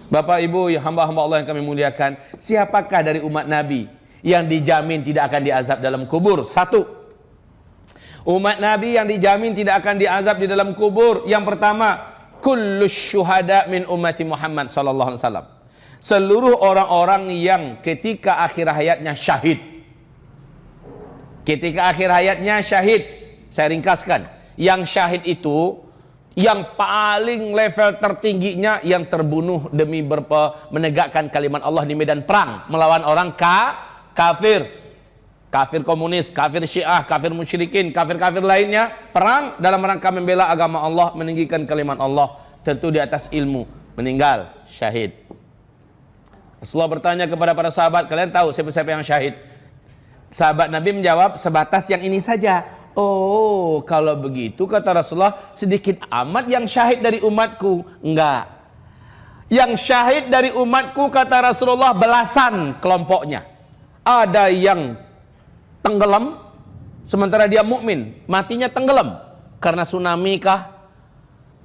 Bapak Ibu, hamba-hamba Allah yang kami muliakan, siapakah dari umat Nabi yang dijamin tidak akan diazab dalam kubur? Satu, umat Nabi yang dijamin tidak akan diazab di dalam kubur. Yang pertama, kullus syuhada min ummati Muhammad sallallahu alaihi wasallam. Seluruh orang-orang yang ketika akhir hayatnya syahid. Ketika akhir hayatnya syahid. Saya ringkaskan, yang syahid itu yang paling level tertingginya yang terbunuh demi menegakkan kalimat Allah di medan perang melawan orang kafir, kafir komunis, kafir syiah, kafir musyrikin, kafir-kafir lainnya, perang dalam rangka membela agama Allah, meninggikan kalimat Allah, tentu di atas ilmu, meninggal syahid. Rasulullah bertanya kepada para sahabat, kalian tahu siapa-siapa yang syahid? Sahabat Nabi menjawab, sebatas yang ini saja. Oh, kalau begitu kata Rasulullah, sedikit amat yang syahid dari umatku. Enggak. Yang syahid dari umatku kata Rasulullah belasan kelompoknya. Ada yang tenggelam sementara dia mukmin, matinya tenggelam karena tsunami kah?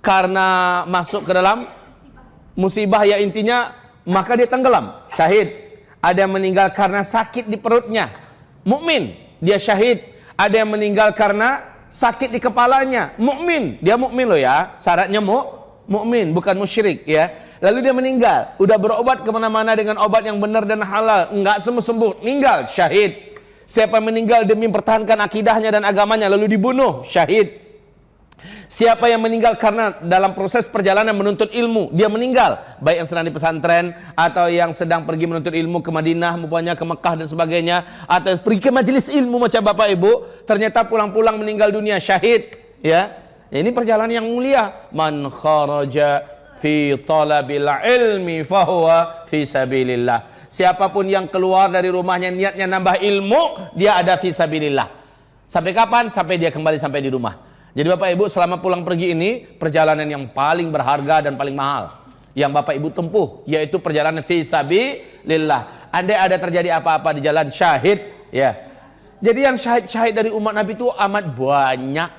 Karena masuk ke dalam musibah, ya intinya maka dia tenggelam, syahid. Ada yang meninggal karena sakit di perutnya, mukmin, dia syahid. Ada yang meninggal karena sakit di kepalanya, mukmin, dia mukmin loh ya, syaratnya mukmin, bukan musyrik ya. Lalu dia meninggal, udah berobat kemana-mana dengan obat yang benar dan halal, enggak sembuh-sembuh, meninggal, syahid. Siapa yang meninggal demi mempertahankan akidahnya dan agamanya lalu dibunuh, syahid. Siapa yang meninggal karena dalam proses perjalanan menuntut ilmu, dia meninggal, baik yang sedang di pesantren atau yang sedang pergi menuntut ilmu ke Madinah, mupanya ke Mekah dan sebagainya, atau pergi ke majelis ilmu macam Bapak Ibu, ternyata pulang-pulang meninggal dunia, syahid ya. Ini perjalanan yang mulia. Man kharaja fi talabil ilmi fahuwa fi sabilillah. Siapapun yang keluar dari rumahnya niatnya nambah ilmu, dia ada fi sabilillah. Sampai kapan? Sampai dia kembali sampai di rumah. Jadi Bapak Ibu selama pulang pergi ini perjalanan yang paling berharga dan paling mahal yang Bapak Ibu tempuh, yaitu perjalanan fi sabilillah. Andai ada terjadi apa-apa di jalan, syahid ya. Jadi yang syahid dari umat Nabi itu amat banyak.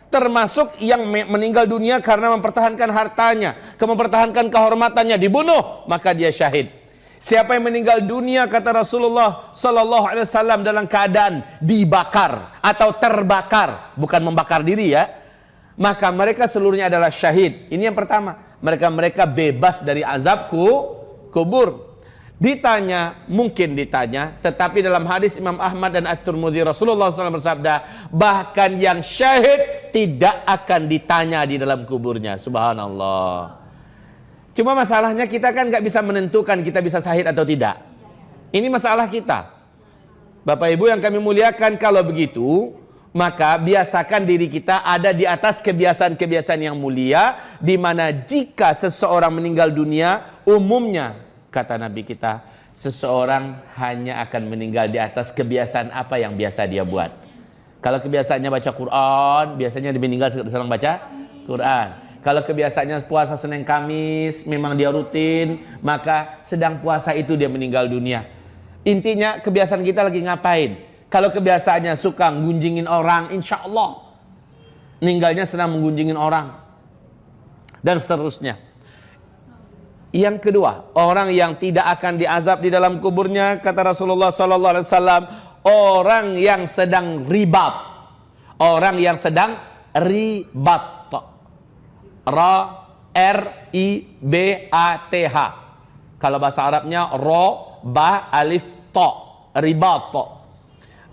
Termasuk yang meninggal dunia karena mempertahankan hartanya, mempertahankan kehormatannya, dibunuh, maka dia syahid. Siapa yang meninggal dunia kata Rasulullah sallallahu alaihi wasallam dalam keadaan dibakar atau terbakar, bukan membakar diri ya, maka mereka seluruhnya adalah syahid. Ini yang pertama, mereka bebas dari azab kubur. Mungkin ditanya, tetapi dalam hadis Imam Ahmad dan At-Tirmidzi Rasulullah SAW bersabda, bahkan yang syahid tidak akan ditanya di dalam kuburnya. Subhanallah. Cuma masalahnya kita kan nggak bisa menentukan kita bisa syahid atau tidak. Ini masalah kita. Bapak Ibu yang kami muliakan, kalau begitu maka biasakan diri kita ada di atas kebiasaan-kebiasaan yang mulia, di mana jika seseorang meninggal dunia, umumnya kata Nabi kita, seseorang hanya akan meninggal di atas kebiasaan apa yang biasa dia buat. Kalau kebiasaannya baca Quran, biasanya dia meninggal sedang baca Quran. Kalau kebiasaannya puasa Senin Kamis, memang dia rutin, maka sedang puasa itu dia meninggal dunia. Intinya kebiasaan kita lagi ngapain? Kalau kebiasaannya suka ngunjingin orang, insya Allah meninggalnya sedang menggunjingin orang. Dan seterusnya. Yang kedua, orang yang tidak akan diazab di dalam kuburnya, kata Rasulullah SAW, orang yang sedang ribat. Orang yang sedang ribat. R-I-B-A-T-H. Kalau bahasa Arabnya ro, ba, alif, to. Ribat.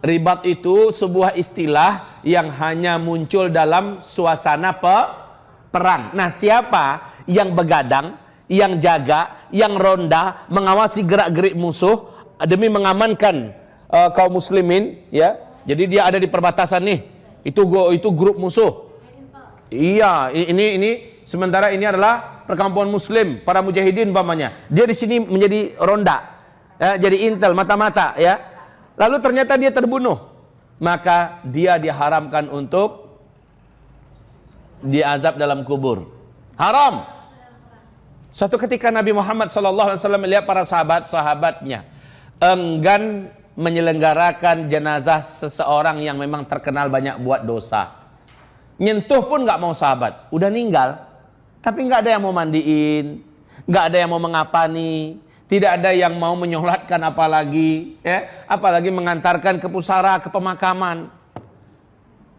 Ribat itu sebuah istilah yang hanya muncul dalam suasana perang. Nah, siapa yang begadang, yang jaga, yang ronda, mengawasi gerak-gerik musuh demi mengamankan kaum muslimin, ya. Jadi dia ada di perbatasan nih. Itu grup musuh. Iya, ini sementara ini adalah perkampungan muslim, para mujahidin umpamanya. Dia di sini menjadi ronda, ya, jadi intel mata-mata ya. Lalu ternyata dia terbunuh, maka dia diharamkan untuk diazab dalam kubur. Haram. Suatu ketika Nabi Muhammad SAW melihat para sahabatnya enggan menyelenggarakan jenazah seseorang yang memang terkenal banyak buat dosa. Nyentuh pun nggak mau sahabat, udah ninggal, tapi nggak ada yang mau mandiin, nggak ada yang mau mengapani, tidak ada yang mau menyolatkan apalagi, ya, apalagi mengantarkan ke pusara, ke pemakaman.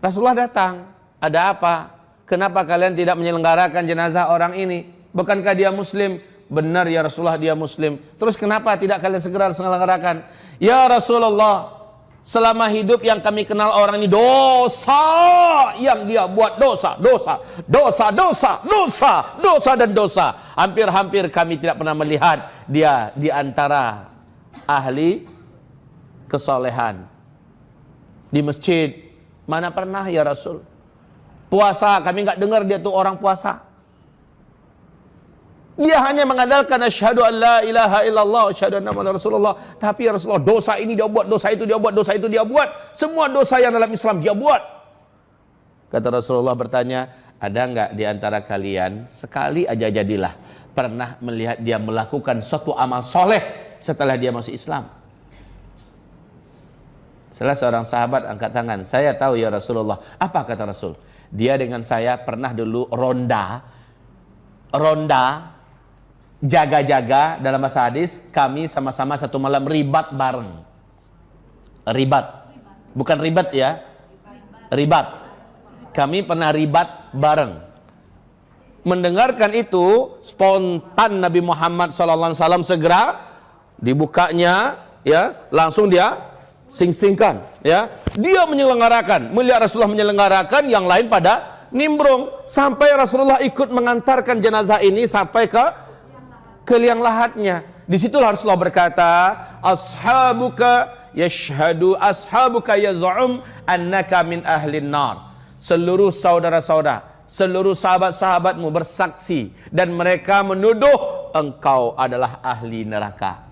Rasulullah datang, ada apa? Kenapa kalian tidak menyelenggarakan jenazah orang ini? Bukankah dia muslim? Benar ya Rasulullah, dia muslim. Terus kenapa tidak kalian segera selenggarakan? Ya Rasulullah, selama hidup yang kami kenal orang ini dosa yang dia buat, dosa dan dosa. Hampir-hampir kami tidak pernah melihat dia di antara ahli kesolehan. Di masjid, mana pernah ya Rasul? Puasa, kami nggak dengar dia tuh orang puasa. Dia hanya mengandalkan asyhadu an la ilaha illallah asyhadu anna muhammadar rasulullah. Tapi ya Rasulullah, dosa ini dia buat, dosa itu dia buat, dosa itu dia buat. Semua dosa yang dalam Islam dia buat. Kata Rasulullah bertanya, ada enggak di antara kalian sekali aja jadilah pernah melihat dia melakukan suatu amal soleh setelah dia masuk Islam? Salah seorang sahabat angkat tangan, saya tahu ya Rasulullah. Apa kata Rasul? Dia dengan saya pernah dulu ronda, jaga-jaga, dalam bahasa hadis kami sama-sama satu malam ribat bareng. Ribat, bukan ribat ya, ribat. Kami pernah ribat bareng. Mendengarkan itu, spontan Nabi Muhammad SAW segera dibukanya, ya, langsung dia sing-singkan, ya. Dia menyelenggarakan, melihat Rasulullah menyelenggarakan, yang lain pada nimbrung, sampai Rasulullah ikut mengantarkan jenazah ini sampai ke liang lahatnya. Disitulah Rasulullah berkata, ashabuka ashabuka yaz'um annaka min ahlin nar. Seluruh saudara-saudara, seluruh sahabat-sahabatmu bersaksi dan mereka menuduh engkau adalah ahli neraka.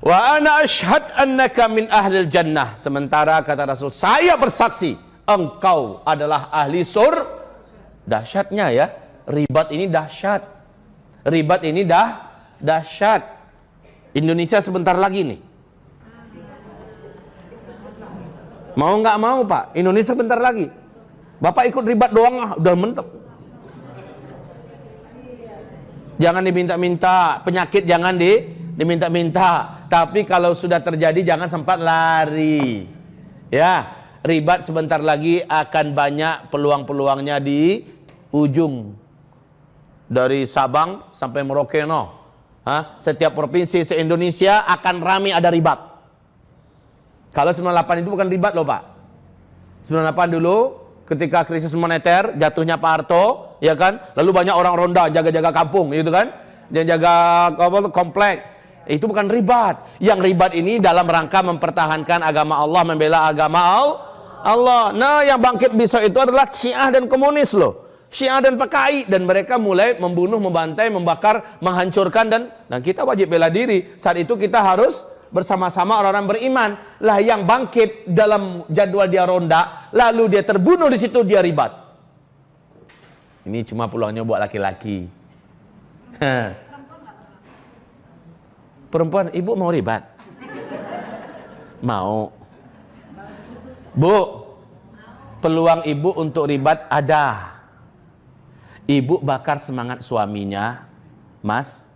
Wa ana ashhad annaka min ahlil jannah. Sementara kata Rasul, saya bersaksi engkau adalah ahli surga. Dahsyatnya ya, ribat ini dahsyat. Ribat ini dahsyat. Indonesia sebentar lagi nih. Mau nggak mau Pak, Indonesia sebentar lagi. Bapak ikut ribat doang udah mentok. Jangan diminta-minta, penyakit jangan diminta-minta. Tapi kalau sudah terjadi jangan sempat lari. Ya, ribat sebentar lagi akan banyak peluang-peluangnya di ujung. Dari Sabang sampai Merauke, setiap provinsi se-Indonesia akan ramai ada ribat. Kalau 98 itu bukan ribat loh Pak. 98 dulu ketika krisis moneter, jatuhnya Pak Harto, ya kan? Lalu banyak orang ronda jaga-jaga kampung, gitu kan? Dia jaga komplek. Itu bukan ribat. Yang ribat ini dalam rangka mempertahankan agama Allah, membela agama Allah. Nah, yang bangkit besok itu adalah Syiah dan komunis loh. Syiah dan PKI, dan mereka mulai membunuh, membantai, membakar, menghancurkan, dan kita wajib bela diri. Saat itu kita harus bersama-sama orang-orang beriman. Lah yang bangkit dalam jadwal dia ronda, lalu dia terbunuh di situ, dia ribat. Ini cuma peluangnya buat laki-laki. Perempuan, ibu mau ribat? Mau. Bu, peluang ibu untuk ribat ada. Ibu bakar semangat suaminya, Mas,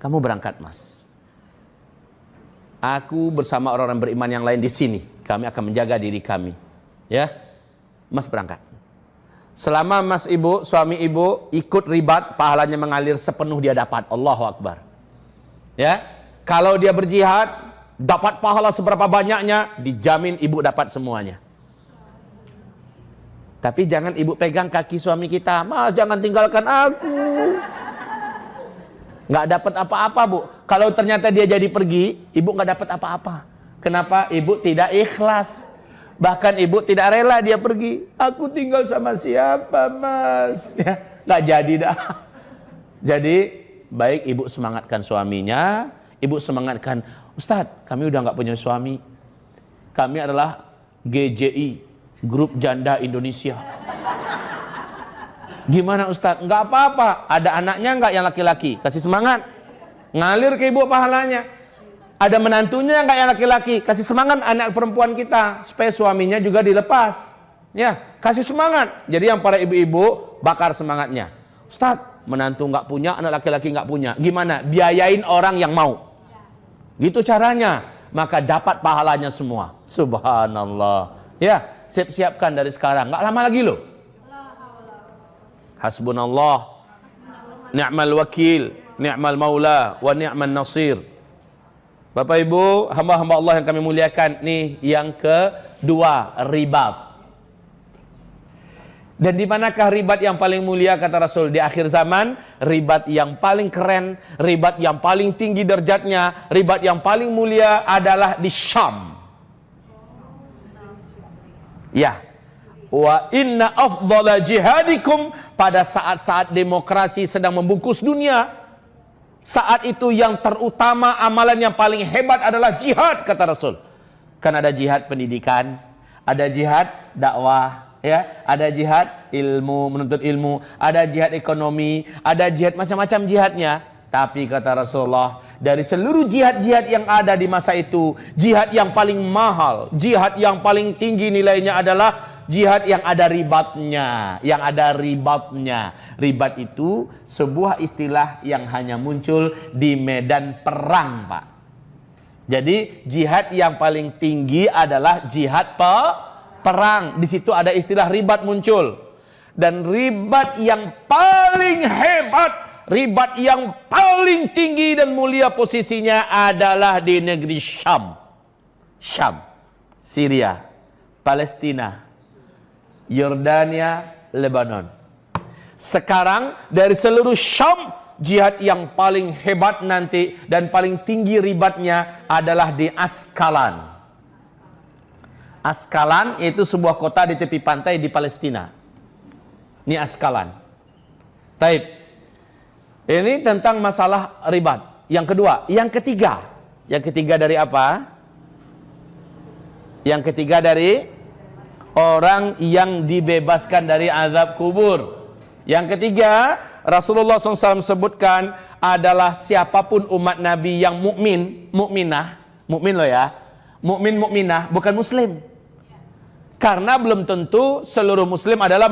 kamu berangkat Mas. Aku bersama orang-orang beriman yang lain di sini, kami akan menjaga diri kami. Ya, Mas berangkat. Selama Mas ibu, suami ibu ikut ribat, pahalanya mengalir sepenuh dia dapat. Allahu Akbar. Ya, kalau dia berjihad, dapat pahala seberapa banyaknya, dijamin ibu dapat semuanya. Tapi jangan ibu pegang kaki suami kita, Mas jangan tinggalkan aku. Nggak dapat apa-apa Bu. Kalau ternyata dia jadi pergi, ibu nggak dapat apa-apa. Kenapa? Ibu tidak ikhlas. Bahkan ibu tidak rela dia pergi. Aku tinggal sama siapa Mas? Ya, nggak jadi dah. Jadi baik ibu semangatkan suaminya, ibu semangatkan, Ustadz kami udah nggak punya suami. Kami adalah GJI. Grup Janda Indonesia. Gimana Ustadz? Nggak apa-apa. Ada anaknya nggak yang laki-laki? Kasih semangat. Ngalir ke ibu pahalanya. Ada menantunya nggak yang laki-laki? Kasih semangat anak perempuan kita. Supaya suaminya juga dilepas. Ya, kasih semangat. Jadi yang para ibu-ibu bakar semangatnya. Ustadz, menantu nggak punya, anak laki-laki nggak punya. Gimana? Biayain orang yang mau. Gitu caranya. Maka dapat pahalanya semua. Subhanallah. Ya, siap-siapkan dari sekarang. Nggak lama lagi loh. Hasbunallah. Ni'mal wakil. Ni'mal maula. Wa ni'mal nasir. Bapak Ibu, hamba-hamba Allah yang kami muliakan. Nih yang kedua, ribat. Dan di manakah ribat yang paling mulia kata Rasul? Di akhir zaman, ribat yang paling keren, ribat yang paling tinggi derajatnya, ribat yang paling mulia adalah di Syam. Ya. Wa inna afdala jihadikum, pada saat-saat demokrasi sedang membungkus dunia, saat itu yang terutama, amalan yang paling hebat adalah jihad kata Rasul. Kan ada jihad pendidikan, ada jihad dakwah, ya, ada jihad ilmu, menuntut ilmu, ada jihad ekonomi, ada jihad macam-macam jihadnya. Tapi kata Rasulullah, dari seluruh jihad-jihad yang ada di masa itu, jihad yang paling mahal, jihad yang paling tinggi nilainya adalah jihad yang ada ribatnya, yang ada ribatnya. Ribat itu sebuah istilah yang hanya muncul di medan perang, Pak. Jadi jihad yang paling tinggi adalah jihad perang. Di situ ada istilah ribat muncul. Dan ribat yang paling hebat, ribat yang paling tinggi dan mulia posisinya adalah di negeri Syam. Syam, Syria, Palestina, Yordania, Lebanon. Sekarang dari seluruh Syam, jihad yang paling hebat nanti dan paling tinggi ribatnya adalah di Askalan. Askalan itu sebuah kota di tepi pantai di Palestina. Ini Askalan. Taib. Ini tentang masalah ribat. Yang kedua, yang ketiga. Yang ketiga dari apa? Yang ketiga dari orang yang dibebaskan dari azab kubur. Yang ketiga, Rasulullah SAW sebutkan adalah siapapun umat Nabi yang mukmin, mukminah, mukmin loh ya, mukmin mukminah, bukan muslim. Karena belum tentu seluruh muslim adalah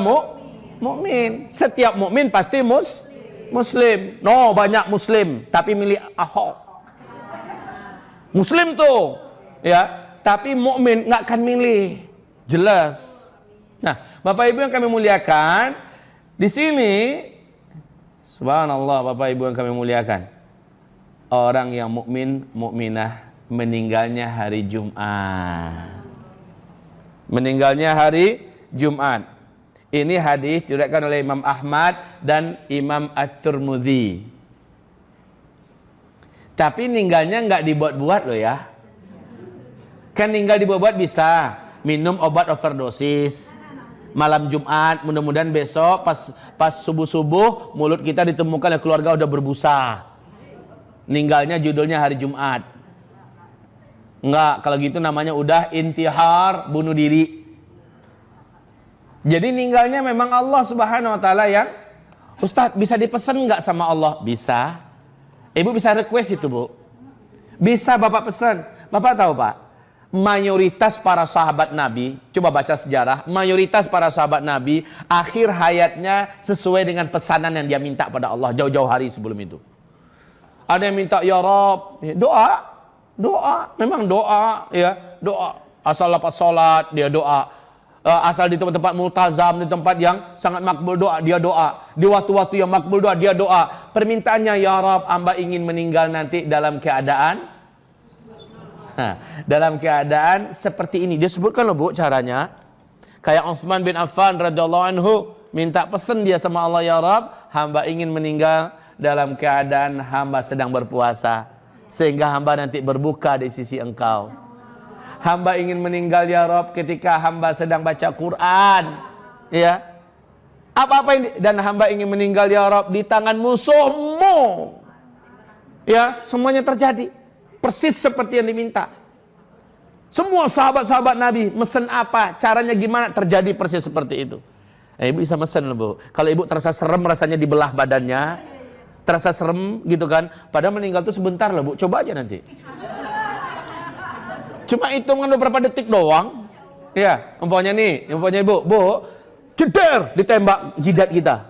mukmin. Setiap mukmin pasti muslim. No, banyak muslim tapi milih Ahok. Muslim tuh, ya, tapi mukmin nggak akan milih. Jelas. Nah, Bapak Ibu yang kami muliakan, di sini subhanallah, Bapak Ibu yang kami muliakan, orang yang mukmin, mukminah meninggalnya hari Jumat. Meninggalnya hari Jumat. Ini hadis diriwayatkan oleh Imam Ahmad dan Imam At-Tirmidzi. Tapi ninggalnya nggak dibuat-buat loh ya. Kan ninggal dibuat-buat bisa. Minum obat overdosis malam Jumat, mudah-mudahan besok pas subuh-subuh mulut kita ditemukan oleh keluarga udah berbusa. Ninggalnya judulnya hari Jumat. Enggak, kalau gitu namanya udah intihar, bunuh diri. Jadi ninggalnya memang Allah Subhanahu wa taala yang, Ustadz bisa dipesan nggak sama Allah? Bisa. Ibu bisa request itu, Bu. Bisa Bapak pesan. Bapak tahu, Pak? Mayoritas para sahabat Nabi, coba baca sejarah, mayoritas para sahabat Nabi akhir hayatnya sesuai dengan pesanan yang dia minta pada Allah jauh-jauh hari sebelum itu. Ada yang minta ya Rabb, doa, memang doa, ya, doa. Asal lepas sholat dia doa, asal di tempat-tempat multazam, di tempat yang sangat makbul doa dia doa, di waktu-waktu yang makbul doa dia doa. Permintaannya ya Rabb, hamba ingin meninggal nanti dalam keadaan dalam keadaan seperti ini. Dia sebutkan loh, Bu, caranya. Kayak Utsman bin Affan radhiyallahu anhu minta pesen dia sama Allah, ya Rabb, hamba ingin meninggal dalam keadaan hamba sedang berpuasa sehingga hamba nanti berbuka di sisi Engkau. Hamba ingin meninggal ya Rabb ketika hamba sedang baca Quran, ya. Apa-apa ini, dan hamba ingin meninggal ya Rabb di tangan musuhmu. Ya, semuanya terjadi persis seperti yang diminta. Semua sahabat-sahabat Nabi mesen apa, caranya gimana, terjadi persis seperti itu. Ibu bisa mesen loh, Bu. Kalau ibu terasa serem rasanya dibelah badannya, terasa serem gitu kan, padahal meninggal tuh sebentar loh, Bu. Coba aja nanti. Cuma hitungan beberapa detik doang. Ya, umpamanya nih, umpamanya ibu, Bu, ceder ditembak jidat kita,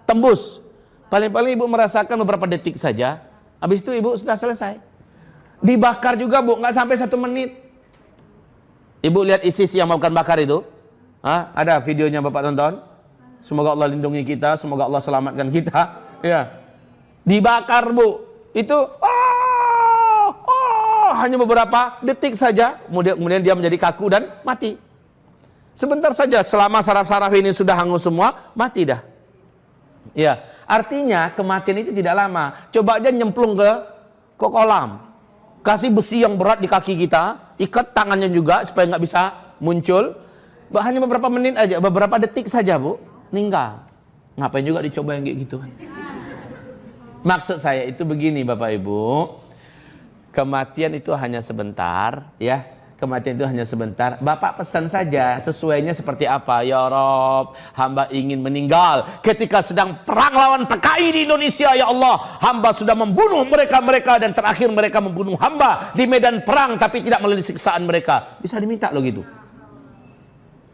tembus. Paling-paling ibu merasakan beberapa detik saja. Habis itu ibu sudah selesai. Dibakar juga bu, nggak sampai 1 menit. Ibu lihat ISIS yang melakukan bakar itu. Hah? Ada videonya bapak tonton. Semoga Allah lindungi kita, semoga Allah selamatkan kita. Ya, dibakar bu. Itu hanya beberapa detik saja. Kemudian dia menjadi kaku dan mati. Sebentar saja, selama saraf-saraf ini sudah hangus semua, mati dah. Ya, artinya kematian itu tidak lama. Coba aja nyemplung ke kolam. Kasih besi yang berat di kaki kita, ikat tangannya juga supaya nggak bisa muncul. Hanya beberapa menit aja, beberapa detik saja bu, meninggal. Ngapain juga dicoba yang kayak gitu kan? Maksud saya itu begini Bapak Ibu, kematian itu hanya sebentar, ya. Kematian itu hanya sebentar. Bapak pesan saja sesuainya seperti apa. Ya Rob, hamba ingin meninggal ketika sedang perang lawan PKI di Indonesia. Ya Allah, hamba sudah membunuh mereka dan terakhir mereka membunuh hamba di medan perang, tapi tidak melalui siksaan mereka. Bisa diminta loh gitu.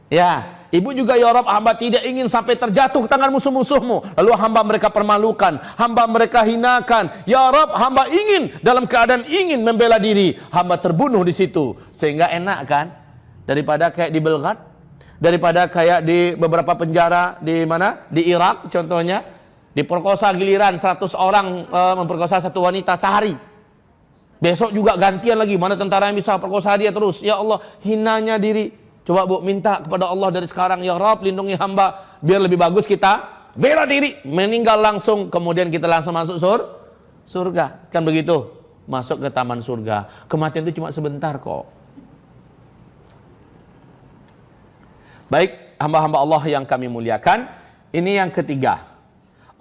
Ya, ibu juga ya Rob, hamba tidak ingin sampai terjatuh ke tangan musuh-musuhmu, lalu hamba mereka permalukan, hamba mereka hinakan. Ya Rob, hamba ingin dalam keadaan ingin membela diri, hamba terbunuh di situ. Sehingga enak kan, daripada kayak di Belgrad, daripada kayak di beberapa penjara di mana, di Irak contohnya, diperkosa giliran 100 orang memperkosa satu wanita sehari. Besok juga gantian lagi, mana tentara yang bisa perkosa dia terus. Ya Allah, hinanya diri. Coba bu, minta kepada Allah dari sekarang, ya Rabb, lindungi hamba, biar lebih bagus kita bela diri, meninggal langsung, kemudian kita langsung masuk surga. Kan begitu, masuk ke taman surga. Kematian itu cuma sebentar kok. Baik, hamba-hamba Allah yang kami muliakan, ini yang ketiga.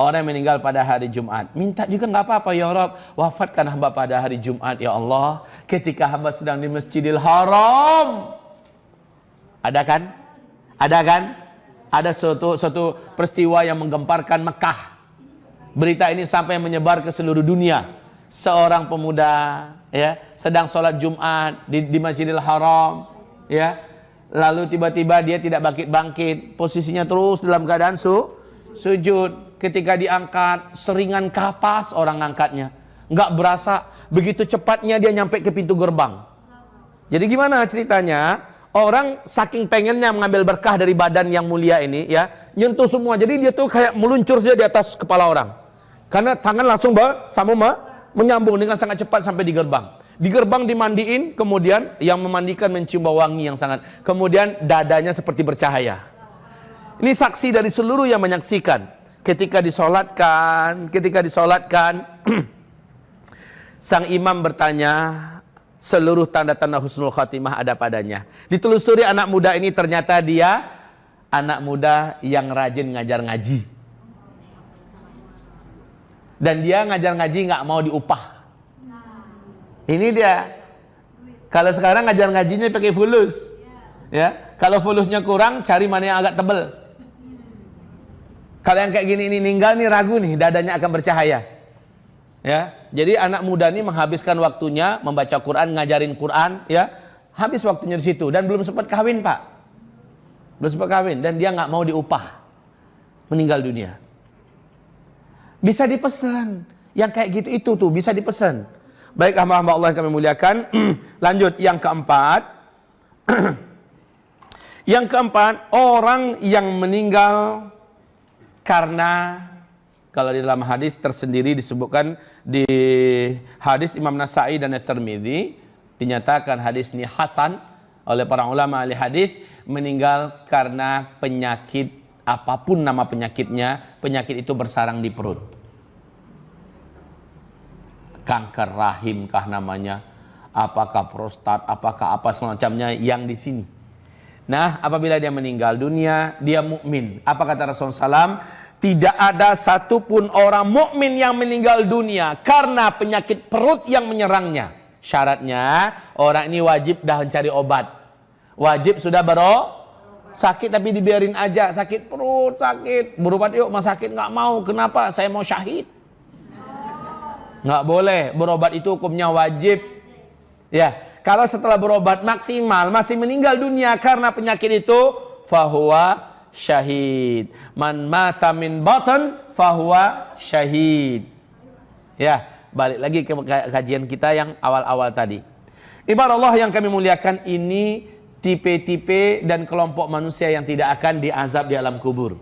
Orang yang meninggal pada hari Jumat, minta juga nggak apa-apa, ya Rabb, wafatkan hamba pada hari Jumat, ya Allah, ketika hamba sedang di Masjidil Haram. Ada kan? Ada kan? Ada suatu peristiwa yang menggemparkan Mekah. Berita ini sampai menyebar ke seluruh dunia. Seorang pemuda ya sedang sholat Jumat di Masjidil Haram, ya. Lalu tiba-tiba dia tidak bangkit-bangkit, posisinya terus dalam keadaan sujud. Ketika diangkat, seringan kapas orang angkatnya. Nggak berasa, begitu cepatnya dia nyampe ke pintu gerbang. Jadi gimana ceritanya? Orang saking pengennya mengambil berkah dari badan yang mulia ini, ya, nyentuh semua. Jadi dia tuh kayak meluncur saja di atas kepala orang. Karena tangan langsung menyambung dengan sangat cepat sampai di gerbang. Di gerbang dimandiin, kemudian yang memandikan mencium bau wangi yang sangat. Kemudian dadanya seperti bercahaya. Ini saksi dari seluruh yang menyaksikan. Ketika disolatkan, sang imam bertanya, seluruh tanda-tanda husnul khatimah ada padanya. Ditelusuri anak muda ini, ternyata dia anak muda yang rajin ngajar ngaji. Dan dia ngajar ngaji nggak mau diupah. Ini dia. Kalau sekarang ngajar ngajinya pakai fulus. Ya, kalau fulusnya kurang, cari mana yang agak tebel. Kalau yang kayak gini ini ninggal nih, ragu nih, dadanya akan bercahaya. Ya, jadi anak muda ini menghabiskan waktunya membaca Quran, ngajarin Quran, ya, habis waktunya di situ dan belum sempat kawin pak, belum sempat kawin dan dia nggak mau diupah, meninggal dunia. Bisa dipesan, yang kayak gitu itu tuh bisa dipesan. Baik hamba-hamba Allah yang kami muliakan, lanjut yang keempat, yang keempat orang yang meninggal karena, kalau di dalam hadis tersendiri disebutkan di hadis Imam Nasai dan At-Tirmidzi, dinyatakan hadis ini hasan oleh para ulama ahli hadis, meninggal karena penyakit apapun nama penyakitnya, penyakit itu bersarang di perut. Kanker rahim kah namanya, apakah prostat, apakah apa semacamnya yang di sini. Nah, apabila dia meninggal dunia, dia mukmin. Apa kata Rasulullah SAW? Tidak ada satupun orang mukmin yang meninggal dunia karena penyakit perut yang menyerangnya. Syaratnya orang ini wajib dah mencari obat. Wajib sudah sakit tapi dibiarin aja, sakit perut, sakit, berobat yuk, mas sakit nggak mau. Kenapa? Saya mau syahid. Nggak boleh, berobat itu hukumnya wajib. Ya, kalau setelah berobat maksimal masih meninggal dunia karena penyakit itu, fahuwa syahid. Man mata min batan fahuwa syahid. Ya, balik lagi ke kajian kita yang awal-awal tadi. Ibarat Allah yang kami muliakan, ini tipe-tipe dan kelompok manusia yang tidak akan diazab di alam kubur.